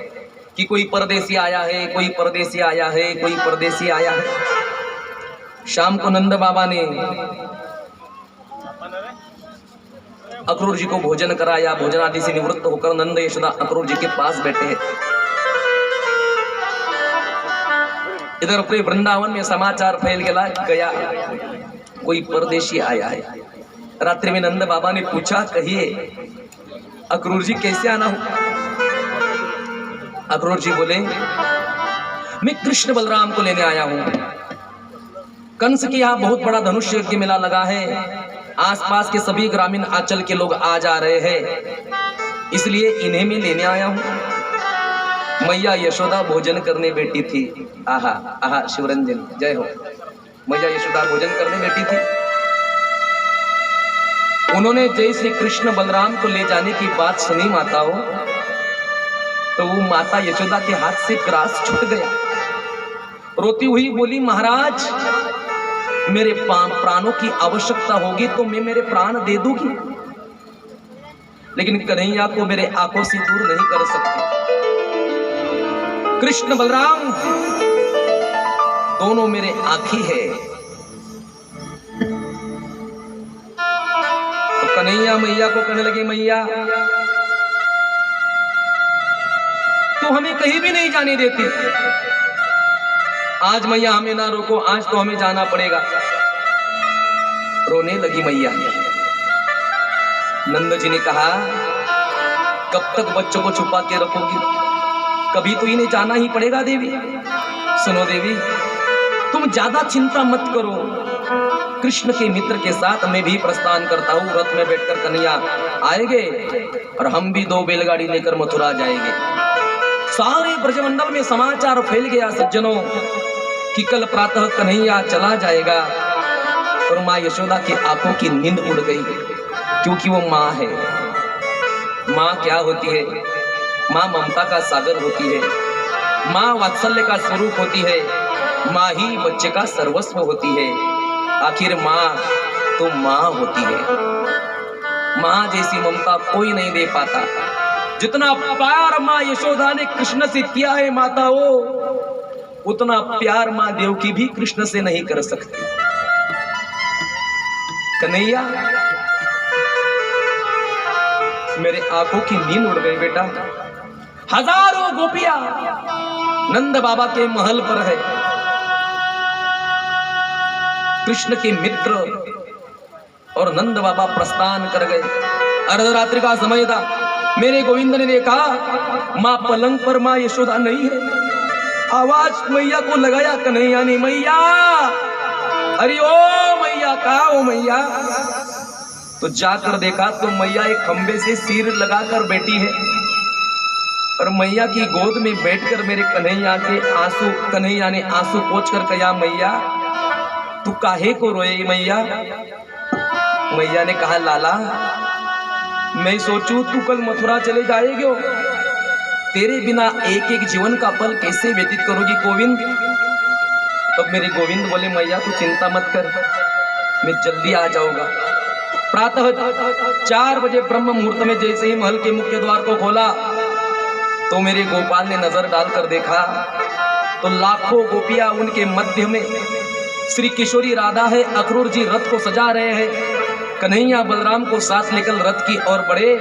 कि कोई परदेसी आया है, कोई परदेसी आया है, कोई परदेसी आया है। शाम को नंद बाबा ने अक्रूर जी को भोजन कराया। भोजन आदि से निवृत्त होकर नंद यशोदा अक्रूर जी के पास बैठे हैं। इधर पूरे वृंदावन में समाचार फैल गया कोई परदेशी आया है। रात्रि में नंद बाबा ने पूछा, कहिए अक्रूर जी कैसे आना हो? अक्रूर जी बोले, मैं कृष्ण बलराम को लेने आया हूं। कंस के यहाँ बहुत बड़ा धनुष यज्ञ मेला लगा है, आसपास के सभी ग्रामीण आंचल के लोग आ जा रहे हैं, इसलिए इन्हें मैं लेने आया हूं। मैया यशोदा भोजन करने बैठी थी। आहा आहा शिवरंजन जय हो। मैया यशोदा भोजन करने बैठी थी। उन्होंने जैसे कृष्ण बलराम को ले जाने की बात सुनी माताओं, तो वो माता यशोदा के हाथ से ग्रास छूट गया। रोती हुई बोली, महाराज मेरे प्राणों की आवश्यकता होगी तो मैं मेरे प्राण दे दूंगी, लेकिन कन्हैया को मेरे आंखों से दूर नहीं कर सकती। कृष्ण बलराम दोनों मेरे आंखी है। तो कन्हैया मैया को कहने लगे, मैया तू हमें कहीं भी नहीं जाने देती। आज मैया हमें ना रोको, आज तो हमें जाना पड़ेगा। रोने लगी मैया। नंद जी ने कहा, कब तक बच्चों को छुपा के रखोगी? कभी तो इन्हें जाना ही पड़ेगा देवी। सुनो देवी, तुम ज्यादा चिंता मत करो, कृष्ण के मित्र के साथ मैं भी प्रस्थान करता हूँ। रथ में बैठकर कन्हैया आएंगे और हम भी 2 बैलगाड़ी लेकर मथुरा जाएंगे। सारे ब्रजमंडल में समाचार फैल गया सज्जनों कि कल प्रातः कन्हैया चला जाएगा। और माँ यशोदा की आंखों की नींद उड़ गई, क्योंकि वो माँ है। माँ क्या होती है? माँ ममता का सागर होती है, माँ वात्सल्य का स्वरूप होती है, माँ ही बच्चे का सर्वस्व होती है। आखिर माँ तो माँ होती है। माँ जैसी ममता कोई नहीं दे पाता। जितना प्यार माँ यशोदा ने कृष्ण से किया है माताओं, उतना प्यार माँ देवकी भी कृष्ण से नहीं कर सकती। कन्हैया, मेरे आंखों की नींद उड़ गई बेटा। हजारों गोपियां नंद बाबा के महल पर है। कृष्ण के मित्र और नंद बाबा प्रस्थान कर गए। अर्धरात्रि का समय था। मेरे गोविंद ने देखा मां पलंग पर मां यशोदा नहीं है। आवाज मैया को लगाया कन्हैया ने, मैया, अरे ओ मैया, कहा ओ मैया? तो जाकर देखा तो मैया एक खंबे से सिर लगाकर बैठी है और मैया की गोद में बैठकर मेरे कन्हैया ने आंसू पोंछकर कहा, मैया तू काहे को रोए मैया? मैया ने कहा, लाला मैं सोचूं तू कल मथुरा चले जाएगे, तेरे बिना एक एक जीवन का पल कैसे व्यतीत करोगी गोविंद? तब मेरे गोविंद बोले, मैया तू चिंता मत कर, मैं जल्दी आ जाऊंगा। प्रातः 4 बजे ब्रह्म मुहूर्त में जैसे ही महल के मुख्य द्वार को खोला तो मेरे गोपाल ने नजर डालकर देखा तो लाखों गोपियां उनके मध्य में श्री किशोरी राधा है। अक्रूर जी रथ को सजा रहे हैं। कन्हैया बलराम को साथ लेकर रथ की ओर बढ़े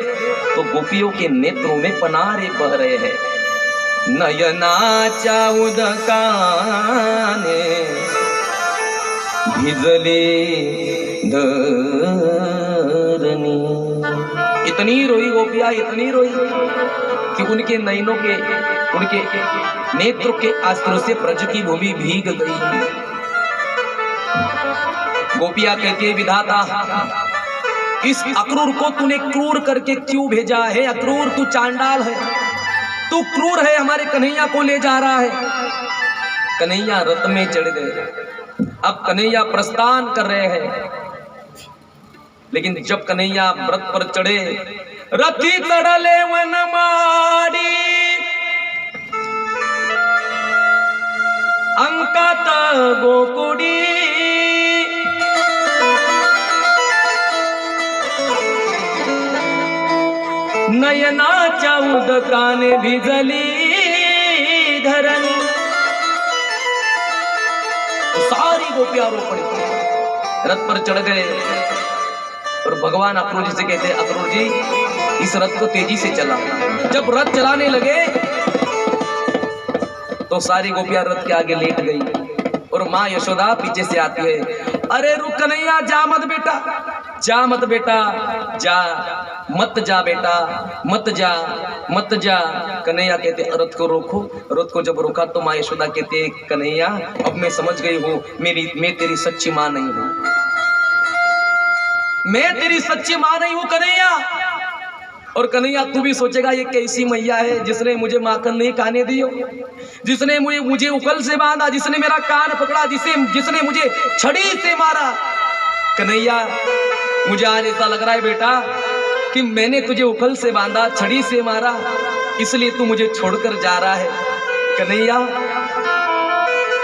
तो गोपियों के नेत्रों में पनारे बह रहे हैं। नयनाच्या उदकाने भिजले धरणी। इतनी रोई गोपियां, इतनी रोई कि उनके नयनों के, उनके नेत्रों के आश्रु से ब्रज की भूमि भीग गई। गोपियां कहती है, विधाता इस अक्रूर को तूने क्रूर करके क्यों भेजा है? अक्रूर तू चांडाल है, तू क्रूर है, हमारे कन्हैया को ले जा रहा है। कन्हैया रथ में चढ़ गए। अब कन्हैया प्रस्थान कर रहे हैं, लेकिन जब कन्हैया व्रत पर चढ़े, रथी तड़ले वन माड़ी अंकात गोकुड़ी। नयनाच्या उदकाने भिजली धरणी। सारी गोपियां रो पड़ी, रथ पर चढ़ गए और भगवान अक्रूर जी से कहते हैं, अक्रूर जी इस रथ को तेजी से चला। जब रथ चलाने लगे तो सारी गोपियां रथ के आगे लेट गई और माँ यशोदा पीछे से आती है, अरे रुक कन्हैया, जा मत बेटा, जा मत बेटा, जा मत जा बेटा, मत जा, मत जा। कन्हैया कहते रथ को रोको। रथ को जब रोका तो माँ यशोदा कहते, कन्हैया अब मैं समझ गई हूँ मैं तेरी सच्ची माँ नहीं हूँ, मैं तेरी सच्ची माँ नहीं हूँ कन्हैया। और कन्हैया तू भी सोचेगा ये कैसी मैया है जिसने मुझे माखन नहीं खाने दी हो, जिसने मुझे उकल से बांधा, जिसने मेरा कान पकड़ा, जिसने मुझे छड़ी से मारा। कन्हैया मुझे आज ऐसा लग रहा है बेटा कि मैंने तुझे उकल से बांधा, छड़ी से मारा, इसलिए तू मुझे छोड़कर जा रहा है। कन्हैया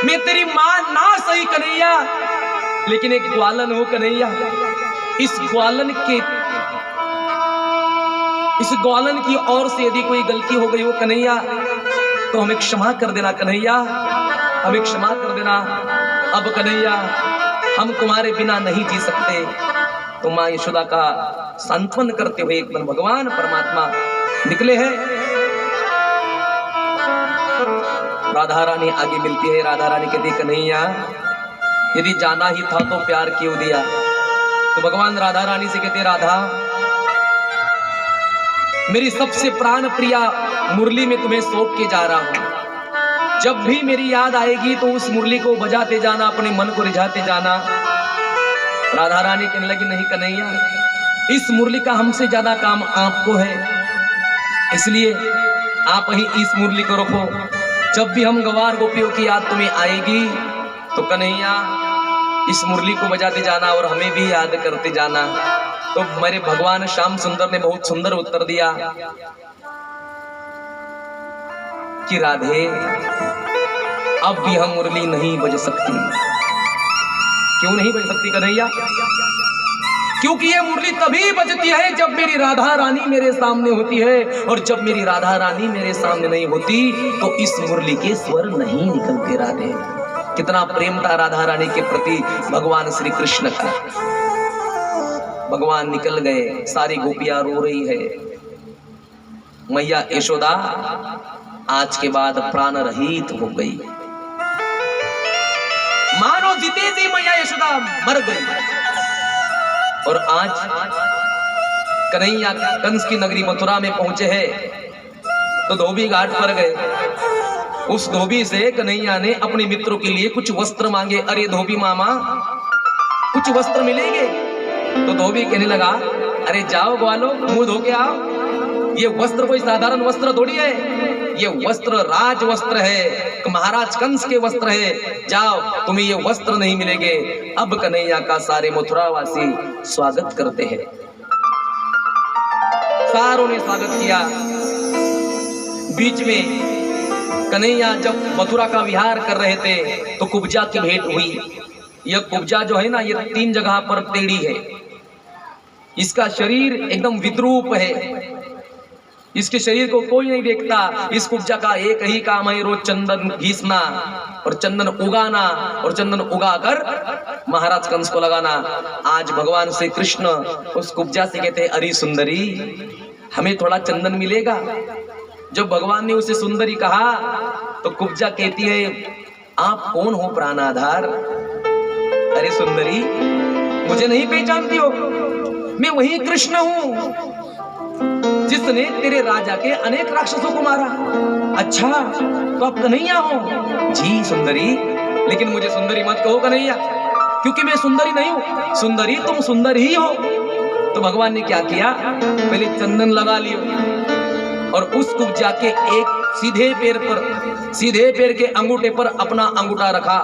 मैं तेरी माँ ना सही कन्हैया, लेकिन एक ग्वालन हूं कन्हैया। इस ग्वालन की ओर से यदि कोई गलती हो गई हो कन्हैया तो हमें क्षमा कर देना कन्हैया, हमें क्षमा कर देना। अब कन्हैया हम तुम्हारे बिना नहीं जी सकते। तो माँ यशोदा का सांत्वन करते हुए एकदम भगवान परमात्मा निकले हैं। राधा रानी आगे मिलती है। राधा रानी कहती, कन्हैया यदि जाना ही था तो प्यार क्यों दिया? तो भगवान राधा रानी से कहते, राधा मेरी सबसे प्राण प्रिया मुरली में तुम्हें सौंप के जा रहा हूं। जब भी मेरी याद आएगी तो उस मुरली को बजाते जाना, अपने मन को रिझाते जाना। राधा रानी कहने लगी, नहीं कन्हैया इस मुरली का हमसे ज्यादा काम आपको है, इसलिए आप ही इस मुरली को रखो। जब भी हम गवार गोपियों की याद तुम्हें आएगी तो कन्हैया इस मुरली को बजाते जाना और हमें भी याद करते जाना। तो मेरे भगवान श्याम सुंदर ने बहुत सुंदर उत्तर दिया कि राधे अब भी हम मुरली नहीं बज सकती। क्यों नहीं बज सकती कन्हैया? क्योंकि ये मुरली तभी बजती है जब मेरी राधा रानी मेरे सामने होती है, और जब मेरी राधा रानी मेरे सामने नहीं होती तो इस मुरली के स्वर नहीं निकलते। राधे, कितना प्रेम था राधा रानी के प्रति भगवान श्री कृष्ण का। भगवान निकल गए, सारी गोपियां रो रही है। मैया यशोदा आज के बाद प्राण रहित हो गई, मानो जीते जी मैया यशोदा मर गई। और आज कन्हैया कंस की नगरी मथुरा में पहुंचे हैं तो धोबी घाट पर गए। उस धोबी से कन्हैया ने अपने मित्रों के लिए कुछ वस्त्र मांगे। अरे धोबी मामा, कुछ वस्त्र मिलेंगे? तो धोबी कहने लगा, अरे जाओ ग्वालो, मुंह धो के आओ। ये वस्त्र कोई साधारण वस्त्र थोड़ी है, ये वस्त्र राज वस्त्र है, महाराज कंस के वस्त्र है। जाओ, तुम्हें ये वस्त्र नहीं मिलेंगे। अब कन्हैया का सारे मथुरावासी स्वागत करते हैं। सारों ने स्वागत किया। बीच में कन्हैया जब मथुरा का विहार कर रहे थे तो कुब्जा की भेंट हुई। यह कुब्जा जो है ना, ये 3 जगह पर टेढ़ी है। इसका शरीर एकदम विद्रूप है, इसके शरीर को कोई नहीं देखता। इस कुब्जा का एक ही काम है, रोज चंदन घीसना और चंदन उगाना और चंदन उगाकर महाराज कंस को लगाना। आज भगवान श्री कृष्ण उस कुब्जा से कहते हैं, अरे सुंदरी, हमें थोड़ा चंदन मिलेगा? जब भगवान ने उसे सुंदरी कहा तो कुब्जा कहती है, आप कौन हो प्राणाधार? अरे सुंदरी, मुझे नहीं पहचानती हो? मैं वही कृष्ण हूं जिसने तेरे राजा के अनेक राक्षसों को मारा। अच्छा, तो आप कन्हैया हो? जी सुंदरी, लेकिन मुझे सुंदरी मत कहो कन्हैया, क्योंकि मैं सुंदरी नहीं हूं। सुंदरी तुम सुंदर ही हो। तो भगवान ने क्या किया, पहले चंदन लगा लियो और उस कुब्जा के एक सीधे पैर के अंगूठे पर अपना अंगूठा रखा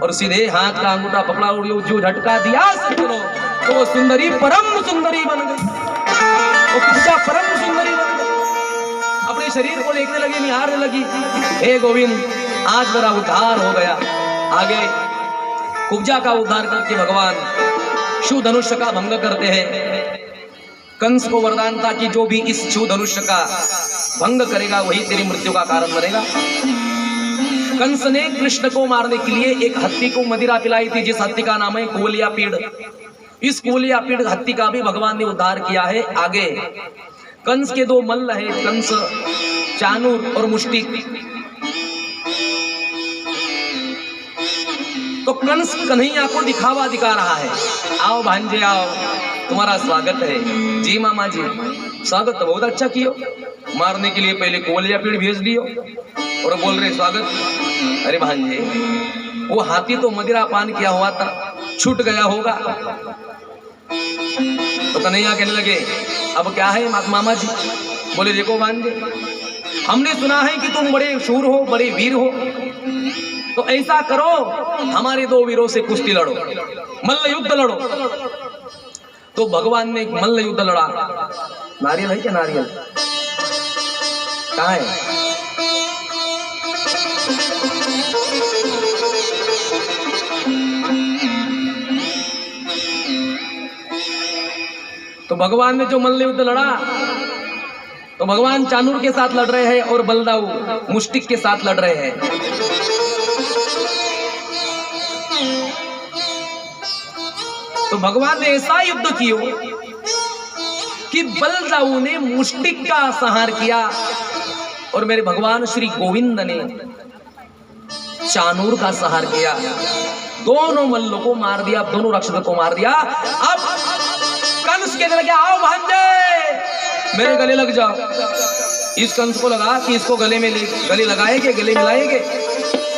और सीधे हाथ का अंगूठा पकड़ा और जो झटका दिया तो वो सुंदरी परम सुंदरी बन गई। वो कुब्जा परम सुंदरी बन गई। अपने शरीर को देखने लगी, निहारने लगी। हे गोविंद, आज मेरा उद्धार हो गया। आगे कुब्जा का उद्धार करके भगवान शिव धनुष का भंग करते हैं। कंस को वरदान था कि जो भी इस शिव धनुष का भंग करेगा वही तेरी मृत्यु का कारण बनेगा। कंस ने कृष्ण को मारने के लिए एक हत्ती को मदिरा पिलाई थी, जिस हत्ती का नाम है कुवलिया पीड़। इस कुवलिया पीड़ हत्ती का भी भगवान ने उद्धार किया है। आगे कंस के 2 मल्ल है, कंस, चाणूर और मुष्टिक। तो कंस कन्हैया को दिखावा दिखा रहा है, आओ भांजे आओ, तुम्हारा स्वागत है। जी मामा जी, स्वागत तो बहुत अच्छा कियो। मारने के लिए पहले कुवलिया पीड़ भेज दियो और बोल रहे स्वागत। अरे भांजे, वो हाथी तो मदिरा पान किया हुआ था, छूट गया होगा। तो कन्हैया कहने लगे, अब क्या है मामा जी? बोले देखो भांजे, हमने सुना है कि तुम बड़े शूर हो, बड़े वीर हो, तो ऐसा करो, हमारे 2 वीरों से कुश्ती लड़ो, मल्ल युद्ध लड़ो। तो भगवान ने मल्ल युद्ध लड़ा। नारियल है क्या? नारियल कहाँ है? तो भगवान ने जो मल्ल युद्ध लड़ा, तो भगवान चाणूर के साथ लड़ रहे हैं और बलदाऊ मुष्टिक के साथ लड़ रहे हैं। तो भगवान ने ऐसा युद्ध किया कि बलदाऊ ने मुष्टिक का संहार किया और मेरे भगवान श्री गोविंद ने चाणूर का संहार किया। दोनों मल्लों को मार दिया, दोनों राक्षसों को मार दिया। अब कंस कहने लगे, आओ भांजे, मेरे गले लग जाओ। इस कंस को लगा कि इसको गले में गले लगाएंगे, गले मिलाएंगे।